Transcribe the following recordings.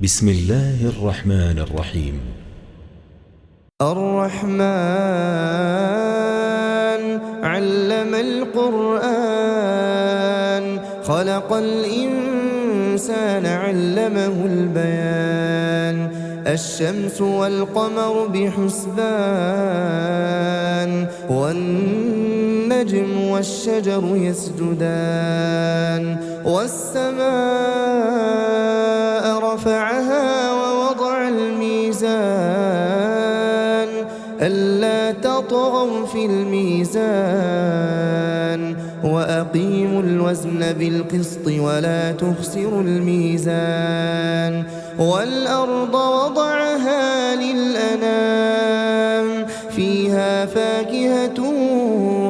بسم الله الرحمن الرحيم. الرحمن علم القرآن خلق الإنسان علمه البيان الشمس والقمر بحسبان والنجم والشجر يسجدان والسماء رفعها ووضع الميزان ألا تطغوا في الميزان وأقيموا الوزن بالقسط ولا تخسروا الميزان والأرض وضعها للأنام فيها فاكهة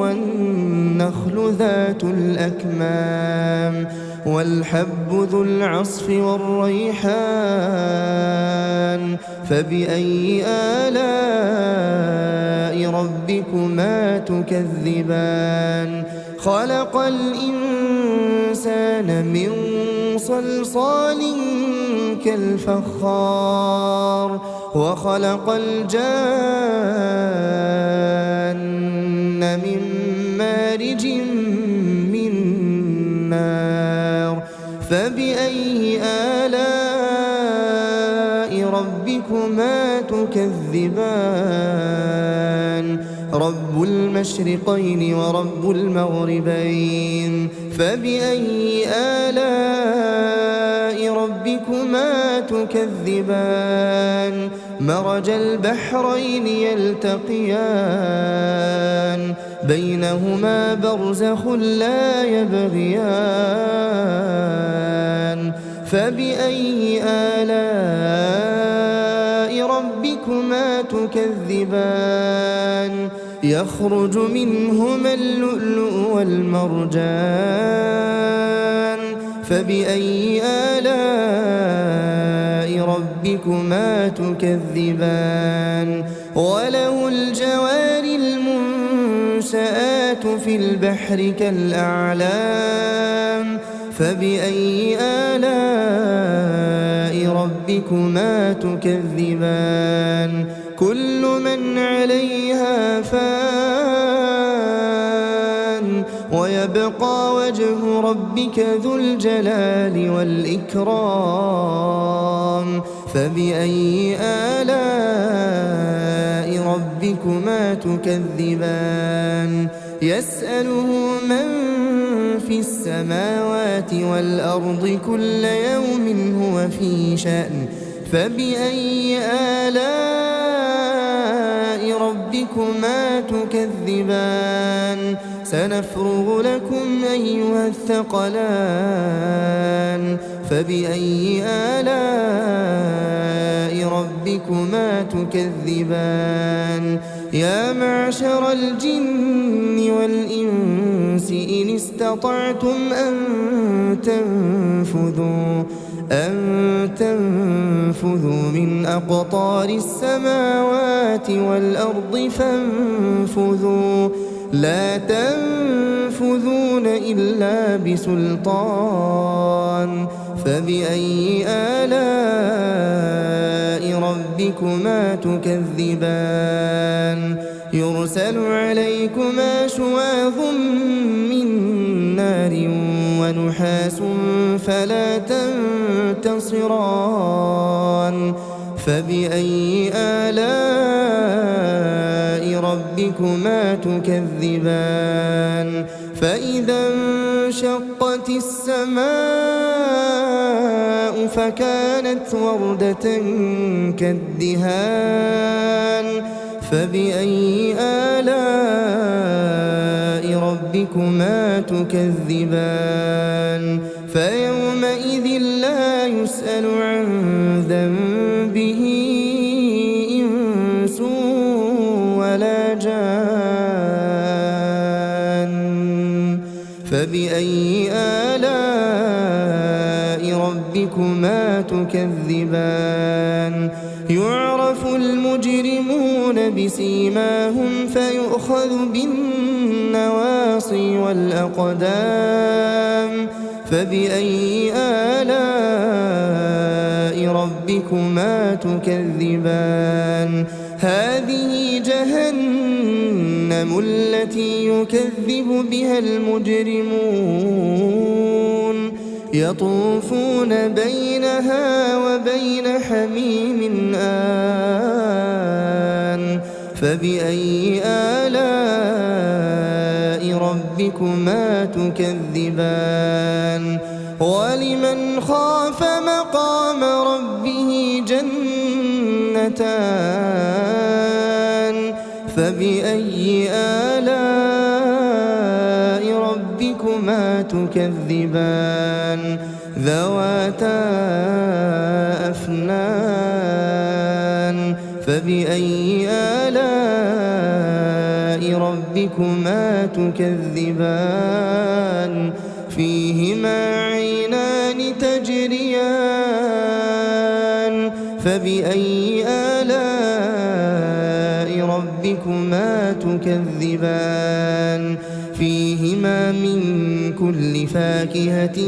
والنخل ذات الأكمام والحب ذو العصف والريحان فبأي آلاء ربكما تكذبان خلق الإنسان من صلصال كالفخار وخلق الجان من مارج من نار فبأي آلاء ربكما تكذبان رب المشرقين ورب المغربين فبأي آلاء ربكما تكذبان مرج البحرين يلتقيان بينهما برزخ لا يبغيان فبأي آلاء ربكما تكذبان يخرج منهما اللؤلؤ والمرجان فبأي آلاء ربكما تكذبان وله الجوار المنشآت في البحر كالأعلام فبأي آلاء ربكما تكذبان كل من عليها فان ويبقى وجه ربك ذو الجلال والإكرام فبأي آلاء ربكما تكذبان يسأله من في السماوات والأرض كل يوم هو في شأن فبأي آلاء ربكما تكذبان سنفرغ لكم أيها الثقلان فبأي آلاء ربكما تكذبان يا معشر الجن والإنس إن استطعتم أن تنفذوا من أقطار السماوات والأرض فانفذوا لا تنفذون إلا بسلطان فبأي آلاء ربكما تكذبان يرسل عليكما شواظ من نار ونحاس فلا تنتصران فبأي آلاء ربكما تكذبان فإذا انشقت السماء فكانت وردة كالدهان فبأي آلاء ربكما تكذبان فيومئذ لا يسأل عن ذنبه إنس ولا جان فبأي آلاء ربكما تكذبان يعرف المجرمون بسيماهم فيؤخذ بالنواصي والأقدام فبأي آلاء ربكما تكذبان هذه جهنم التي يكذب بها المجرمون يطوفون بينها وبين حميم آن فبأي آلاء ربكما تكذبان ولمن خاف مقام ربه جنتان فبأي آلاء ربكما تكذبان ذواتا أفنان فبأي آلاء ربكما تكذبان فيهما عينان تجريان فبأي آلاء ربكما تكذبان فيهما من كل فاكهة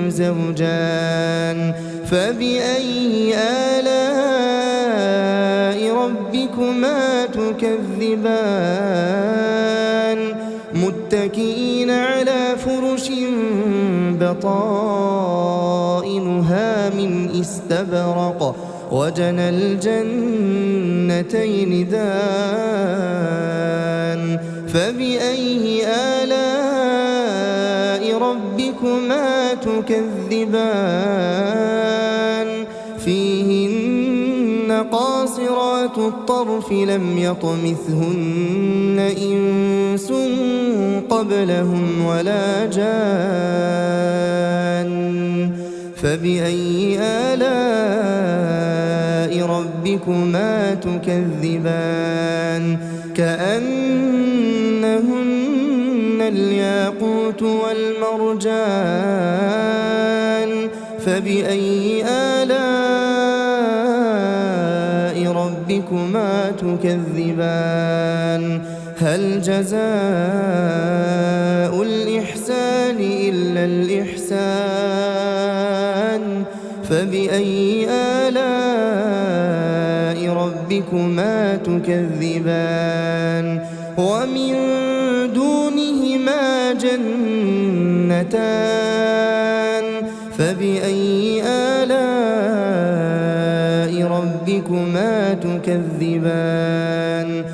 زوجان فبأي آلاء ربكما تكذبان متكئين على فرش بطائنها من استبرق وجنى الجنتين دان فبأي آلاء ربكما تكذبان فيهن قاصرات الطرف لم يطمثهن إنس قبلهم ولا جان فبأي آلاء ربكما تكذبان كأنهن الياقوت والمرجان فبأي آلاء ربكما تكذبان هل جزاء الإحسان إلا الإحسان فبأي آلاء ربكما تكذبان ومن دونهما جنتان فبأي آلاء ربكما تكذبان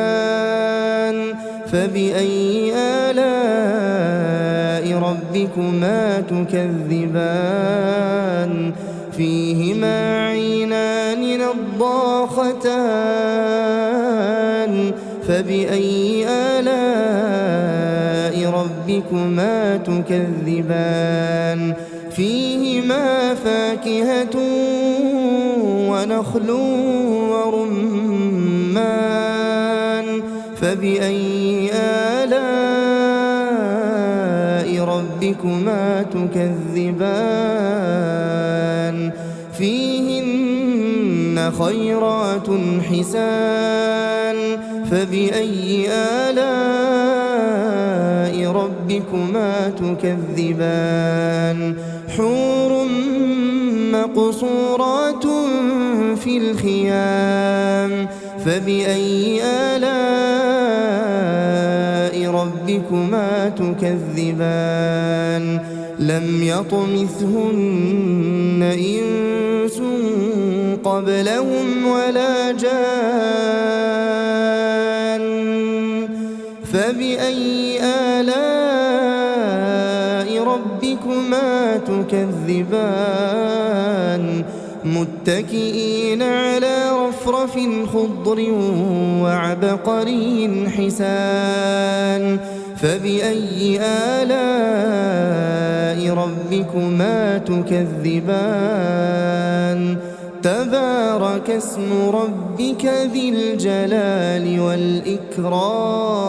مدهامتان فبأي آلاء ربكما تكذبان فيهما عينان نضاختان فبأي آلاء ربكما تكذبان فيهما فاكهة ونخل ورمان فبأي آلاء ربكما تكذبان فيهن خيرات حسان فبأي آلاء ربكما تكذبان حور مقصورات في الخيام فبأي آلاء ربكما تكذبان لم يطمثهن إنس قبلهم ولا جان فبأي آلاء ربكما تكذبان متكئين على رفرف خضر وعبقري حسان فبأي آلاء ربكما تكذبان تبارك اسم ربك ذي الجلال والإكرام